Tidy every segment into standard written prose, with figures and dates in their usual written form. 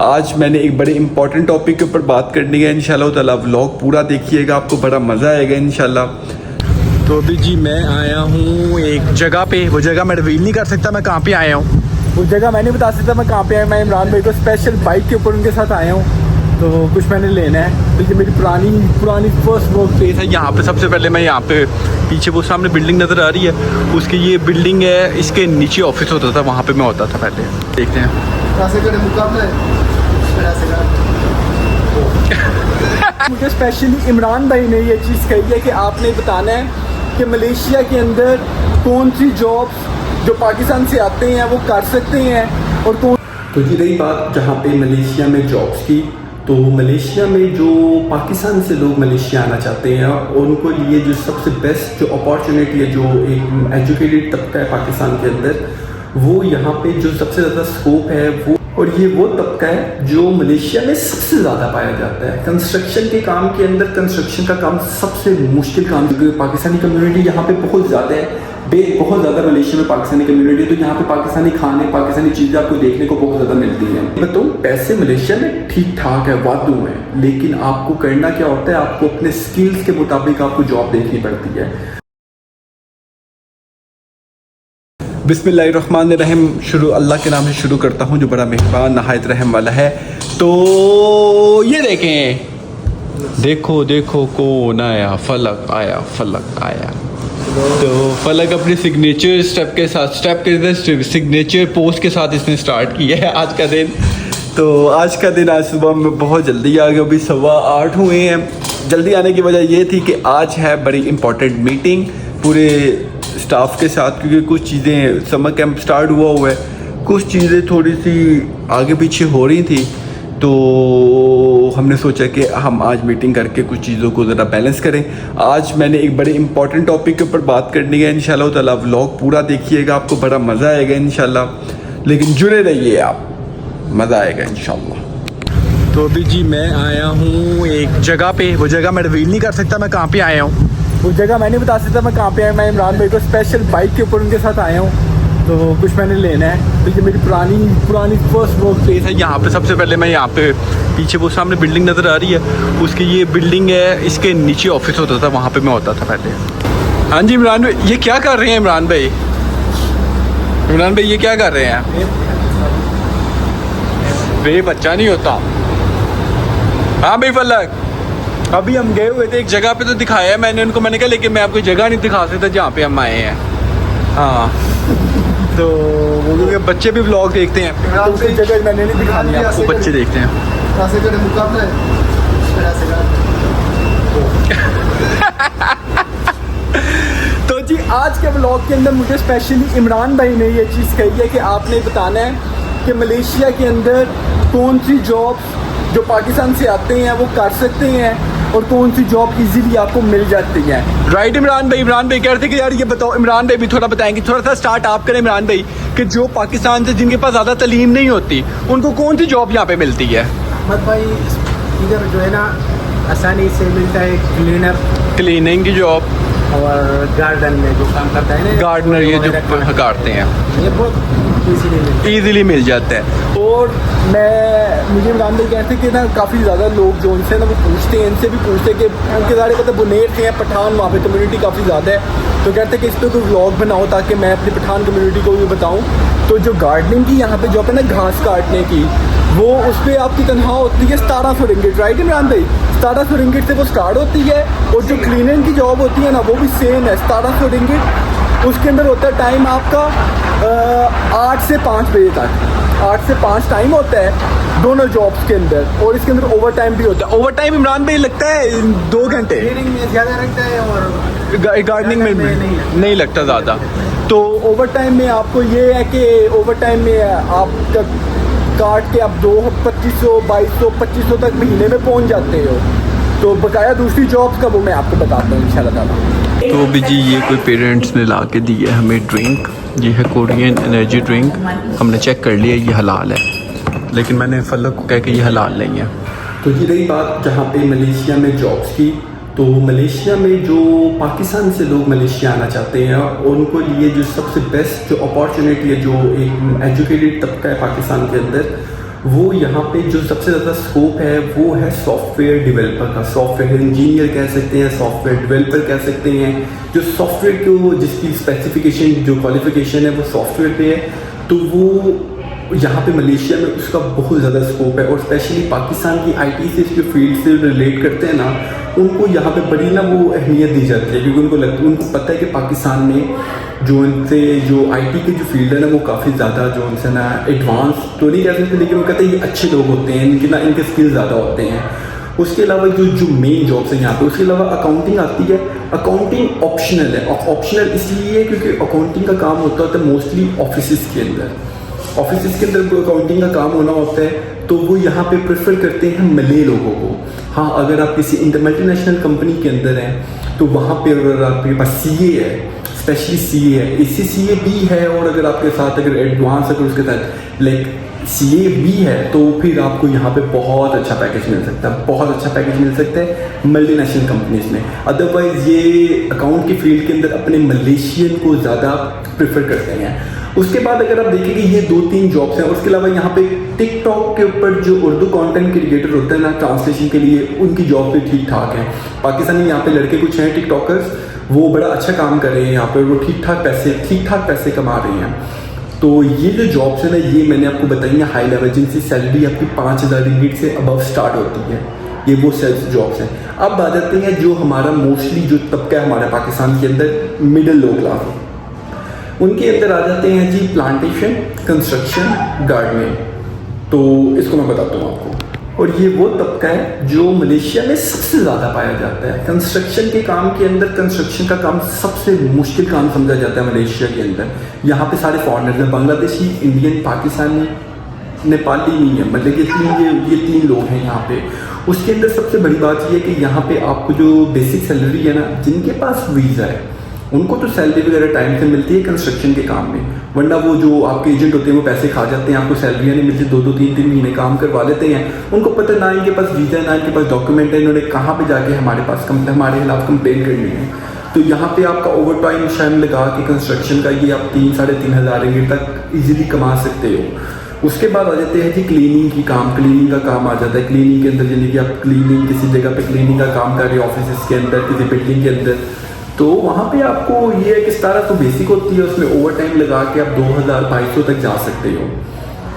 आज मैंने एक बड़े इंपॉर्टेंट टॉपिक के ऊपर बात करनी है। इंशाल्लाह ताला व्लॉग पूरा देखिएगा, आपको बड़ा मज़ा आएगा इंशाल्लाह। तो अभी जी मैं आया हूँ एक जगह पे, वो जगह मैं रिवील नहीं कर सकता मैं कहाँ पे आया हूँ, वो जगह मैं नहीं बता सकता मैं कहाँ पे आया। मैं इमरान भाई को स्पेशल बाइक के ऊपर उनके साथ आया हूँ, तो कुछ मैंने लेना है। तो ये मेरी पुरानी फर्स्ट वर्क प्लेस है। यहाँ पे सबसे पहले मैं यहाँ पे पीछे वो सामने बिल्डिंग नज़र आ रही है, उसकी ये बिल्डिंग है, इसके नीचे ऑफिस होता था, वहाँ पे मैं होता था पहले। देखते हैं मुझे स्पेशली इमरान भाई ने ये चीज़ कही है कि आपने बताना है कि मलेशिया के अंदर कौन सी जॉब्स जो पाकिस्तान से आते हैं वो कर सकते हैं और कौन। तो ये रही बात जहाँ पे मलेशिया में जॉब्स की। तो मलेशिया में जो पाकिस्तान से लोग मलेशिया आना चाहते हैं उनको लिए जो सबसे बेस्ट जो अपॉर्चुनिटी है, जो एक एजुकेटेड तबका है पाकिस्तान के अंदर, वो यहाँ पे जो सबसे ज़्यादा स्कोप है वो, और ये वो तबका है जो मलेशिया में सबसे ज़्यादा पाया जाता है। कंस्ट्रक्शन के काम के अंदर कंस्ट्रक्शन का काम सबसे मुश्किल काम, क्योंकि पाकिस्तानी कम्युनिटी यहाँ पे बहुत ज़्यादा है, बहुत ज़्यादा मलेशिया में पाकिस्तानी कम्युनिटी। तो यहाँ पे पाकिस्तानी खाने, पाकिस्तानी चीज़ें आपको देखने को बहुत ज़्यादा मिलती हैं। तो पैसे मलेशिया में ठीक ठाक है, वादू है, लेकिन आपको करना क्या होता है, आपको अपने स्किल्स के मुताबिक आपको जॉब देखनी पड़ती है। बिस्मिल्लाहिर्रहमानिर्रहीम, शुरू अल्लाह के नाम से शुरू करता हूँ जो बड़ा मेहरबान नहायत रहम वाला है। तो ये देखें, देखो देखो कौन आया, फलक आया, फलक आया। तो फलक अपने सिग्नेचर स्टेप के साथ सिग्नेचर पोस्ट के साथ इसने स्टार्ट किया है आज का दिन। तो आज का दिन, आज सुबह में बहुत जल्दी आ गया, अभी 8:15 हुए हैं। जल्दी आने की वजह ये थी कि आज है बड़ी इम्पोर्टेंट मीटिंग पूरे स्टाफ के साथ, क्योंकि कुछ चीज़ें, समर कैंप स्टार्ट हुआ है, कुछ चीज़ें थोड़ी सी आगे पीछे हो रही थी। तो हमने सोचा कि हम आज मीटिंग करके कुछ चीज़ों को ज़रा बैलेंस करें। आज मैंने एक बड़े इंपॉर्टेंट टॉपिक के ऊपर बात करनी है। इंशाल्लाह ताला व्लॉग पूरा देखिएगा, आपको बड़ा मज़ा आएगा इंशाल्लाह, लेकिन जुड़े रहिए आप, मज़ा आएगा इंशाल्लाह। तो अभी जी मैं आया हूँ एक जगह पे, वो जगह मैं रिवील नहीं कर सकता मैं कहाँ पे आया हूँ, वो जगह मैं नहीं बता सकता मैं कहाँ पे आया। मैं इमरान भाई को स्पेशल बाइक के ऊपर उनके साथ आया हूँ, तो कुछ मैंने लेना है। तो ये मेरी पुरानी फर्स्ट वर्क प्लेस है। यहाँ पे सबसे पहले मैं यहाँ पे पीछे वो सामने बिल्डिंग नज़र आ रही है, उसकी ये बिल्डिंग है, इसके नीचे ऑफिस होता था, वहाँ पे मैं होता था पहले। हाँ जी इमरान भाई, ये क्या कर रहे हैं इमरान भाई? इमरान भाई ये क्या कर रहे हैं? वे बच्चा नहीं होता। हाँ भाई फलक, अभी हम गए हुए थे एक जगह पे, तो दिखाया है मैंने उनको, मैंने कहा लेकिन मैं आपको जगह नहीं दिखा सकता जहाँ पे हम आए हैं। हाँ तो वो लोग बच्चे भी व्लॉग देखते हैं, तो उसकी जगह मैंने नहीं दिखानी है आपको, बच्चे देखते हैं। तो जी आज के व्लॉग के अंदर मुझे स्पेशली इमरान भाई ने ये चीज़ कही है कि आपने बताना है कि मलेशिया के अंदर कौन सी जॉब्स जो पाकिस्तान से आते हैं वो कर सकते हैं और कौन सी जॉब इजीली आपको मिल जाती है। राइट इमरान भाई कह रहे थे कि यार ये बताओ, इमरान भाई भी थोड़ा बताएंगे, थोड़ा सा स्टार्ट आप करें इमरान भाई, कि जो पाकिस्तान से जिनके पास ज़्यादा तालीम नहीं होती उनको कौन सी जॉब यहाँ पे मिलती है? अहमद भाई इधर जो है ना आसानी से मिलता है क्लीनिंग की जॉब और गार्डन में जो काम करता है ना, गार्डनर, ये जो काटते हैं, ये बहुत ईजीली मिल जाता है। और मुझे इमरान भाई कहते हैं कि ना काफ़ी ज़्यादा लोग जो उनसे ना वो पूछते हैं, इनसे भी पूछते हैं कि उनके सारे मतलब बुनेर से हैं, पठान, वहाँ पे कम्युनिटी काफ़ी ज़्यादा है, तो कहते हैं कि इस पर कोई व्लॉग बनाओ ताकि मैं अपनी पठान कम्युनिटी को भी बताऊँ। तो जो गार्डनिंग की यहाँ पे जॉब है ना, घास काटने की, वो उस पर आपकी तनख्वाह होती है 1700 रिंगिट। राइट इमरान भाई, 1700 रिंगिट से वो स्टार्ट होती है, और जो क्लीनिंग की जॉब होती है ना वो भी सेम है, 1700 रिंगिट। उसके अंदर होता है टाइम आपका 8 से 5 बजे तक, 8 से 5 टाइम होता है दोनों जॉब्स के अंदर, और इसके अंदर ओवर टाइम भी होता है। ओवर टाइम इमरान भाई लगता है 2 घंटे, क्लीनिंग में ज़्यादा लगता है और गार्डनिंग में नहीं लगता ज़्यादा। तो ओवर टाइम में आपको ये है कि ओवर टाइम में आप काट के आप 2500, 2200, 2500 तक महीने में पहुंच जाते हो। तो बकाया दूसरी जॉब्स का वो मैं आपको बताता हूँ इंशाल्लाह ताला। तो अभी जी ये कोई पेरेंट्स ने ला के दी है हमें ड्रिंक, ये है कोरियन एनर्जी ड्रिंक। हमने चेक कर लिया ये हलाल है, लेकिन मैंने फलक को कह के ये हलाल नहीं है। तो ये रही बात जहाँ पे मलेशिया में जॉब्स की। तो मलेशिया में जो पाकिस्तान से लोग मलेशिया आना चाहते हैं उनको लिए जो सबसे बेस्ट जो अपॉर्चुनिटी है, जो एक एजुकेटेड तबका है पाकिस्तान के अंदर, वो यहाँ पे जो सबसे ज़्यादा स्कोप है वो है सॉफ्टवेयर डेवलपर का। सॉफ्टवेयर इंजीनियर कह सकते हैं, सॉफ्टवेयर डेवलपर कह सकते हैं। जो सॉफ्टवेयर को जिसकी स्पेसिफिकेशन जो क्वालिफिकेशन है वो सॉफ्टवेयर पे है, तो वो यहाँ पे मलेशिया में उसका बहुत ज़्यादा स्कोप है। और स्पेशली पाकिस्तान की आईटी से इसके फील्ड से रिलेट करते हैं ना, उनको यहाँ पे बड़ी ना वो अहमियत दी जाती है, क्योंकि उनको पता है कि पाकिस्तान में जो आईटी की जो फील्ड है ना वो काफ़ी ज़्यादा जो उनसे ना एडवांस तो नहीं कह सकते, लेकिन वो कहते हैं ये अच्छे लोग होते हैं, इनके स्किल ज़्यादा होते हैं। उसके अलावा जो मेन जॉब्स हैं यहाँ पे, उसके अलावा अकाउंटिंग आती है। अकाउंटिंग ऑप्शनल है। ऑप्शनल इसलिए क्योंकि अकाउंटिंग का काम होता है मोस्टली ऑफिस के अंदर अकाउंटिंग का काम होना होता है, तो वो यहाँ पे प्रेफर करते हैं मले लोगों को। हाँ, अगर आप किसी मल्टीनेशनल कंपनी के अंदर हैं तो वहाँ पे अगर आपके पास सीए है, स्पेशली सीए है, इसी सीए भी है, और अगर आपके साथ अगर एडवांस अगर उसके साथ लाइक सीए भी है, तो फिर आपको यहाँ पे बहुत अच्छा पैकेज मिल सकता है मल्टीनेशनल कंपनीज में। अदरवाइज ये अकाउंट की फील्ड के अंदर अपने मलेशियन को ज़्यादा प्रेफर करते हैं। उसके बाद अगर आप देखेंगे ये 2-3 जॉब्स हैं। उसके अलावा यहाँ पे टिकटॉक के ऊपर जो उर्दू कंटेंट क्रिएटर होते हैं ना ट्रांसलेशन के लिए, उनकी जॉब भी ठीक ठाक है। पाकिस्तानी यहाँ पे लड़के कुछ हैं टिकटॉकर्स, वो बड़ा अच्छा काम कर रहे हैं यहाँ पे, वो ठीक ठाक पैसे कमा रहे हैं। तो ये जो जॉब्स है ना, ये मैंने आपको बताई है हाई लेवल, जिनकी सैलरी आपकी 5000 रिंगिट से अबव स्टार्ट होती है। ये वो सेल्स जॉब्स हैं। अब आ जाते हैं जो हमारा मोस्टली जो तबका है हमारे पाकिस्तान के अंदर, मिडिल लो क्लास, उनके अंदर आ जाते हैं जी प्लांटेशन, कंस्ट्रक्शन, गार्डनिंग। तो इसको मैं बताता हूँ आपको। और ये वो तबका है जो मलेशिया में सबसे ज़्यादा पाया जाता है। कंस्ट्रक्शन के काम के अंदर, कंस्ट्रक्शन का काम सबसे मुश्किल काम समझा जाता है मलेशिया के अंदर। यहाँ पे सारे फॉरेनर्स हैं, बांग्लादेशी, इंडियन, पाकिस्तानी, नेपाली नहीं है, मतलब ये तीन लोग हैं यहाँ पे। उसके अंदर सबसे बड़ी बात ये है कि यहाँ पे आपको जो बेसिक सैलरी है ना, जिनके पास वीज़ा है उनको तो सैलरी वगैरह टाइम से मिलती है कंस्ट्रक्शन के काम में, वरना वो जो आपके एजेंट होते हैं वो पैसे खा जाते हैं, आपको सैलरियाँ नहीं मिलती, 2-2, 3-3 महीने काम करवा लेते हैं। उनको पता ना इनके पास वीज़ा है ना इनके पास डॉक्यूमेंट है, इन्होंने कहाँ पे जाके हमारे खिलाफ कंप्लेन करनी है। तो यहाँ पे आपका ओवर टाइम शाइम लगा के कंस्ट्रक्शन का ये आप 3-3.5 हज़ार रिंगिट तक ईजिली कमा सकते हो। उसके बाद आ जाते हैं जी क्लीनिंग का काम आ जाता है। क्लीनिंग के अंदर यानी कि आप किसी जगह पे क्लीनिंग का काम कर रहे हो, ऑफिस के अंदर, किसी बिल्डिंग के अंदर, तो वहाँ पे आपको ये है कि 1700 बेसिक होती है, उसमें ओवर टाइम लगा के आप 2000-2200 तक जा सकते हो।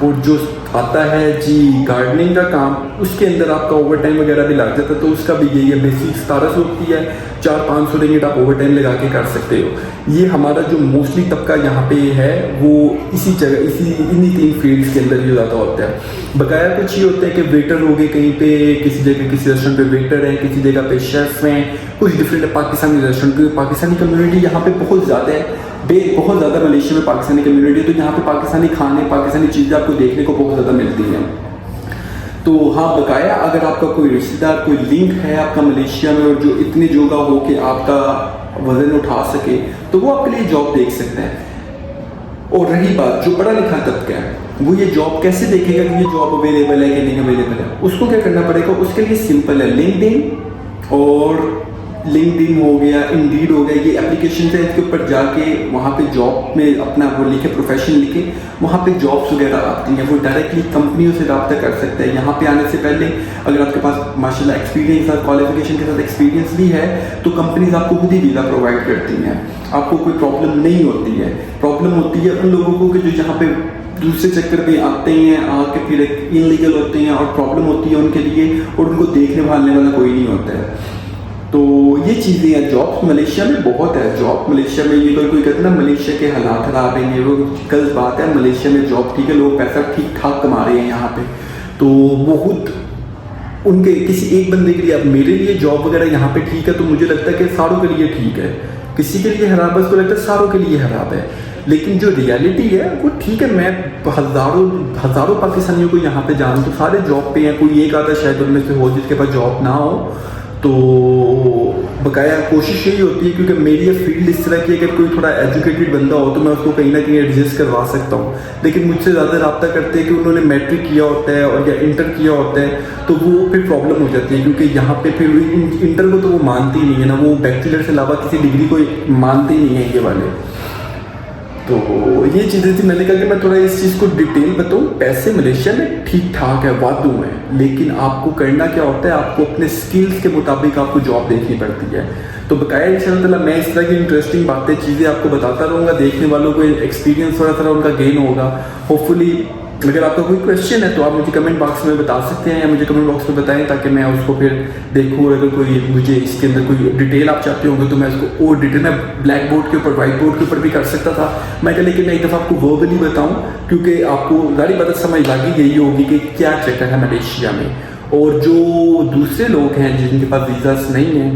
और जो आता है जी गार्डनिंग का काम, उसके अंदर आपका ओवर टाइम वगैरह भी लग जाता है, तो उसका भी यही है, बेसिक 1700 होती है, 400-500 रिंगिट आप ओवर टाइम लगा के कर सकते हो। ये हमारा जो मोस्टली तबका यहाँ पे है वो इन्हीं 3 फील्ड्स के अंदर ही ज़्यादा होता है। बकाया कुछ ये होता है कि वेटर हो गए कहीं पे, किसी जगह किसी रेस्टोरेंट पे वेटर हैं, किसी जगह पे शेफ हैं, कुछ डिफरेंट पाकिस्तानी रेस्टोरेंट पे। पाकिस्तानी कम्युनिटी यहाँ पे बहुत ज़्यादा है, बहुत ज़्यादा मलेशिया में पाकिस्तानी कम्युनिटी, तो यहाँ पे पाकिस्तानी खाने, पाकिस्तानी चीज़ें आपको देखने को बहुत ज़्यादा मिलती हैं। तो हाँ, बकाया अगर आपका कोई रिश्तेदार, कोई लिंक है आपका मलेशिया में और जो इतनी जोगा हो कि आपका वजन उठा सके, तो वो आपके लिए जॉब देख सकते हैं। और रही बात जो पढ़ा लिखा तबका है, वो ये जॉब कैसे देखेगा कि ये जॉब अवेलेबल है कि नहीं अवेलेबल है। उसको क्या करना पड़ेगा, उसके लिए सिंपल है, लिंक्डइन हो गया, इंडीड हो गया, ये एप्लीकेशन है, इसके ऊपर जाके वहाँ पे जॉब में अपना वो लिखे, प्रोफेशन लिखे, वहाँ पे जॉब्स वगैरह आती हैं, वो डायरेक्टली कंपनियों से रब्ता कर सकते हैं। यहाँ पे आने से पहले अगर आपके पास माशाल्लाह एक्सपीरियंस और क्वालिफिकेशन के साथ एक्सपीरियंस भी है, तो कंपनीज आपको खुद ही वीज़ा प्रोवाइड करती हैं, आपको कोई प्रॉब्लम नहीं होती है। प्रॉब्लम होती है उन लोगों को कि जो यहाँ पे दूसरे चक्कर पे आते हैं, आके फिर इनलीगल होते हैं, और प्रॉब्लम होती है उनके लिए, और उनको देखने भालने वाला कोई नहीं होता है। तो ये चीज़ें हैं। जॉब मलेशिया में बहुत है, जॉब मलेशिया में ये कोई कहते हैं ना मलेशिया के हालात खराब हैं, ये वो गलत बात है। मलेशिया में जॉब ठीक है, लोग पैसा ठीक ठाक कमा रहे हैं यहाँ पे, तो बहुत उनके किसी एक बंदे के लिए, अब मेरे लिए जॉब वगैरह यहाँ पे ठीक है, तो मुझे लगता है कि सारों के लिए ठीक है। किसी के लिए खराब है, उसको लगता है सारों के लिए खराब है, लेकिन जो रियलिटी है वो ठीक है। मैं हज़ारों पाकिस्तानियों को यहाँ पे जानता हूँ, सारे जॉब पे हैं, कोई एक आता शायद उनमें से हो जिसके पास जॉब ना हो। तो बकाया कोशिश यही होती है, क्योंकि मेरी ये फील्ड इस तरह की है कि कोई थोड़ा एजुकेटेड बंदा हो तो मैं उसको कहीं ना कहीं एडजस्ट करवा सकता हूँ, लेकिन मुझसे ज़्यादा रब्ता करते हैं कि उन्होंने मैट्रिक किया होता है और या इंटर किया होता है, तो वो फिर प्रॉब्लम हो जाती है, क्योंकि यहाँ पे फिर इंटर को तो वो मानते ही नहीं है ना, वो बैचलर से अलावा किसी डिग्री को मानते ही नहीं है ये वाले। तो ये चीज़ें थी, मैंने कहा कि मैं थोड़ा इस चीज़ को डिटेल बताऊँ। पैसे मलेशिया में ठीक ठाक है, वादू है, लेकिन आपको करना क्या होता है, आपको अपने स्किल्स के मुताबिक आपको जॉब देखनी पड़ती है। तो बकाया इंशाल्लाह मैं इस तरह की इंटरेस्टिंग बातें चीज़ें आपको बताता रहूँगा, देखने वालों को एक्सपीरियंस थोड़ा थोड़ा उनका गेन होगा होपफुली। अगर आपका कोई क्वेश्चन है तो आप मुझे कमेंट बॉक्स में बता सकते हैं, या मुझे कमेंट बॉक्स में बताएं ताकि मैं उसको फिर देखूँ। अगर कोई मुझे इसके अंदर कोई डिटेल आप चाहते होंगे तो मैं उसको और डिटेल में ब्लैक बोर्ड के ऊपर वाइट बोर्ड के ऊपर भी कर सकता था मैं, लेकिन मैं एक दफ़ा आपको वर्बली बताऊँ, क्योंकि आपको गाड़ी बात समझ लगी गई होगी कि क्या चक्कर है मलेशिया में। और जो दूसरे लोग हैं जिनके पास वीज़ास नहीं हैं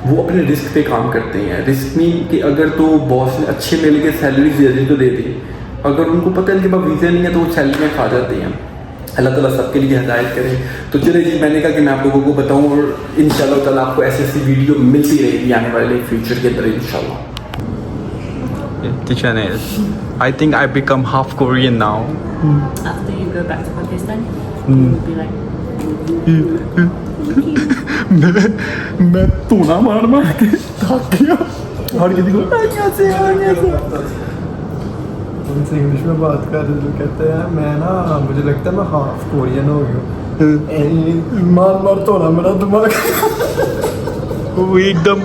वो अपने रिस्क पे काम करते हैं। रिस्क में कि अगर तो बॉस ने अच्छे मिल के सैलरी दे दी तो दे दी, अगर उनको पता है इनके पास वीज़ा नहीं है तो वो सैलरी में खा जाते हैं। अल्लाह ताला सबके लिए हिदायत करे। तो चलिए जी, मैंने कहा कि मैं आप लोगों को बताऊं, और इंशाल्लाह ताला आपको ऐसी वीडियो मिलती रहेगी आने वाले फ्यूचर के अंदर इंशाल्लाह। The channel. I think I become half Korean now. After you go back to Pakistan, you will be like, मैं तूना मार मार के थक गया और किसी को उनसे इंग्लिश में बात कर रहे, जो कहते हैं मैं ना, मुझे लगता है मैं हाफ कोरियन हो गया। मार मार तो ना मेरा दिमाग वो एकदम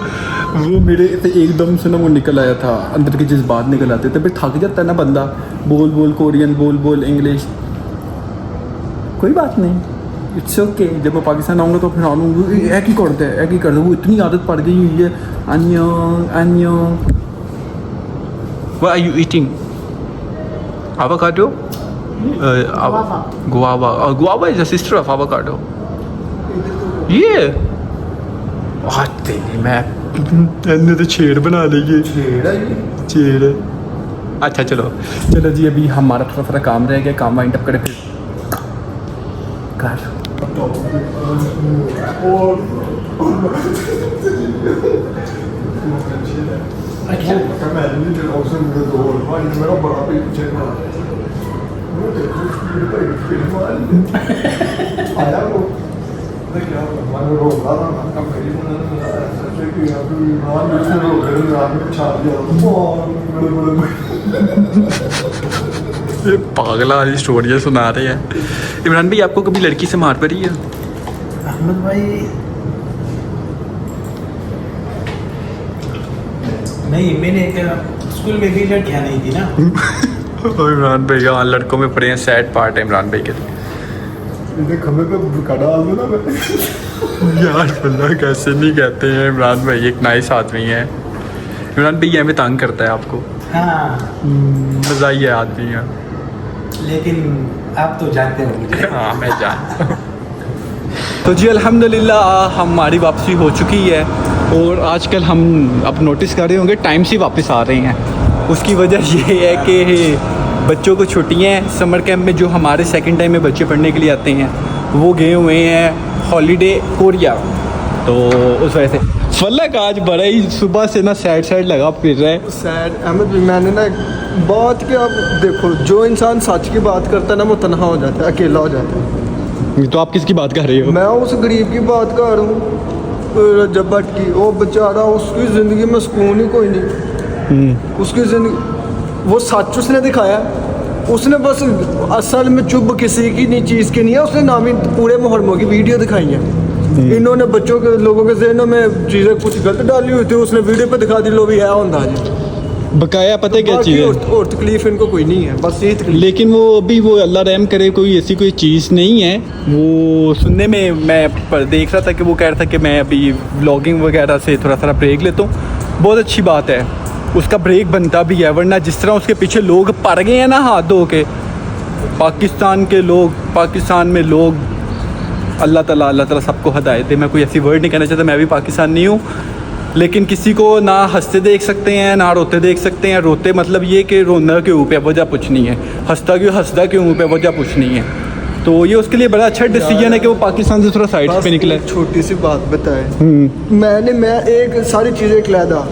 वो मेरे से एकदम से ना वो निकल आया था, अंदर के जज्बात निकल आते थे। फिर थक जाता है ना बंदा, बोल बोल कोरियन, बोल बोल इंग्लिश। कोई बात नहीं, इट्स ओके। जब मैं पाकिस्तान आऊँगा तो फिर आऊँगा एक ही करते हैं, एक ही करते। वो इतनी आदत पड़ गई हुई है। अन्यों अन्यों। What are you eating? Avocado? Guava. Guava. Guava is the sister of avocado. Yeah. Ah, तेरी मैं इन्हें तो छेड़ बना लेंगे। छेड़। अच्छा चलो चलो जी, अभी हमारा थोड़ा थोड़ा काम रह गया, काम वाइंड अप करें फिर कर। ये पागला वाली स्टोरियाँ सुना रहे हैं। इमरान भाई, आपको कभी लड़की से मार पड़ी है? अहमद भाई नहीं, मैंने स्कूल में भी लड़कियाँ नहीं थी ना। और इमरान भाई हाँ, लड़कों में पड़े हैं, सैड पार्ट है इमरान भाई के लिए। खम्बे पे बुका डाल दो ना मैं। यार अल्लाह कैसे नहीं कहते हैं, इमरान भाई एक नाइस आदमी है। इमरान भाई हमें तंग करता है आपको। हाँ, मज़ाइया आदमी है। लेकिन आप तो जानते हो मुझे। हाँ मैं जानता हूँ। तो जी अल्हम्दुलिल्लाह हमारी वापसी हो चुकी है, और आजकल हम अब नोटिस कर रहे होंगे टाइम से वापस आ रहे हैं। उसकी वजह ये है कि बच्चों को छुट्टियाँ हैं। समर कैंप में जो हमारे सेकंड टाइम में बच्चे पढ़ने के लिए आते हैं वो गए हुए हैं हॉलीडे कोरिया। तो उस वजह से फलक आज बड़ा ही सुबह से ना साइड लगा फिर रहा है। सैड अहमद भाई, मैंने ना एक बात कि आप देखो, जो इंसान सच की बात करता है ना वो तन्हा हो जाता है, अकेला हो जाता है। तो आप किसकी बात कर रहे हो? मैं उस गरीब की बात कर रहा हूँ, रजब भट्ट की। वो बेचारा, उसकी ज़िंदगी में सुकून ही कोई नहीं। उसकी ज़िंदगी, वो सच उसने दिखाया। उसने बस असल में चुभ किसी की नहीं चीज़ की नहीं है, उसने नामी पूरे मुहर्रमों की वीडियो दिखाई है। इन्होंने बच्चों के लोगों के जहनों में चीज़ें कुछ गलत डाली हुई थी, उसने वीडियो पे दिखा दी, लो भी है होता जी। बकाया पता है क्या चीज़ है? और तकलीफ इनको कोई नहीं है, बस यही तकलीफ। लेकिन वो अभी वो अल्लाह रहम करे कोई ऐसी कोई चीज़ नहीं है। वो सुनने में मैं देख रहा था कि वो कह रहा था कि मैं अभी व्लॉगिंग वगैरह से थोड़ा ब्रेक लेता हूँ। बहुत अच्छी बात है, उसका ब्रेक बनता भी है, वरना जिस तरह उसके पीछे लोग पड़ गए हैं ना हाथ धो के, पाकिस्तान के लोग, पाकिस्तान में लोग, अल्लाह ताला सबको हदायत दे। मैं कोई ऐसी वर्ड नहीं कहना चाहता, मैं भी पाकिस्तानी हूँ, लेकिन किसी को ना हंसते देख सकते हैं ना रोते देख सकते हैं। रोते मतलब ये कि रोना क्यों पे वजह कुछ नहीं है, हंसदा क्यों पे वजह कुछ नहीं है। तो ये उसके लिए बड़ा अच्छा डिसीजन है कि वो पाकिस्तान से थोड़ा साइड पे निकला है। छोटी सी बात बताए, मैं एक सारी चीज़ें कहलादा,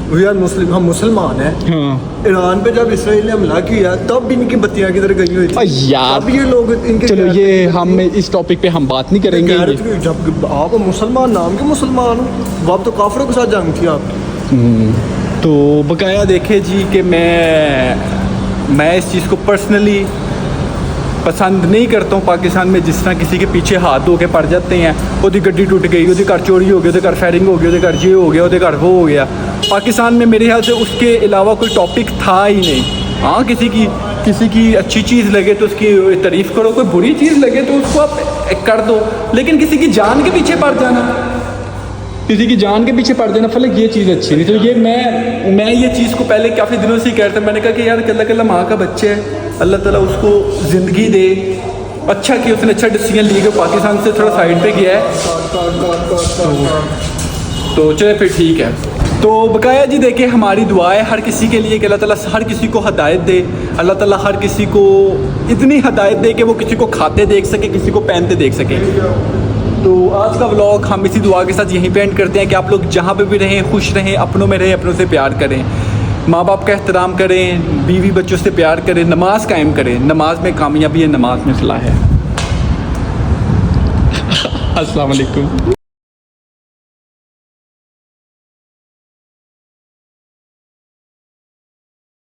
वी आर मुस्लिम, हम मुसलमान हैं। हाँ ईरान पे जब इसराइल ने हमला किया तब भी इनकी बत्तियां किधर गई हुई थी यार, अब ये लोग इनके चलो ये हम इस टॉपिक पे हम बात नहीं करेंगे। जब आप मुसलमान नाम के मुसलमान हो, वो आप तो काफिरों के साथ जंग थी आप। तो बकाया देखे जी कि मैं इस चीज़ को पर्सनली पसंद नहीं करता हूँ। पाकिस्तान में जिस तरह किसी के पीछे हाथ धो के पड़ जाते हैं, ਉਹਦੀ ਗੱਡੀ टूट गई, ਉਹਦੇ घर चोरी हो गई, ਉਹਦੇ घर फायरिंग हो गई, ਉਹਦੇ घर ये हो गया, ਉਹਦੇ घर वो हो गया। पाकिस्तान में मेरे ख्याल से उसके अलावा कोई टॉपिक था ही नहीं। हाँ, किसी की अच्छी चीज़ लगे तो उसकी तारीफ़ करो, कोई बुरी चीज़ लगे तो उसको आप कर दो, लेकिन किसी की जान के पीछे पड़ जाना, किसी की जान के पीछे पड़ जाना फलक, ये चीज़ अच्छी नहीं। तो ये मैं ये चीज़ को पहले काफ़ी दिनों से ही कह रहा था। मैंने कहा कि यार कल्ला कल्ला माँ का बच्चा है, अल्लाह ताला उसको ज़िंदगी दे। अच्छा कि उसने अच्छा डिसीजन लिया कि पाकिस्तान से थोड़ा साइड पे गया है, तो चले फिर ठीक है। तो बकाया जी देखिए, हमारी दुआ है हर किसी के लिए कि अल्लाह ताला हर किसी को हदायत दे, अल्लाह ताला हर किसी को इतनी हदायत दे कि वो किसी को खाते देख सके, किसी को पहनते देख सके। तो आज का व्लॉग हम इसी दुआ के साथ यहीं पे एंड करते हैं कि आप लोग जहाँ पे भी रहें खुश रहें, अपनों में रहें, अपनों से प्यार करें, माँ बाप का एहतराम करें, बीवी बच्चों से प्यार करें, नमाज कायम करें। नमाज में कामयाबी है, नमाज में फलाह है। अस्सलाम वालेकुम।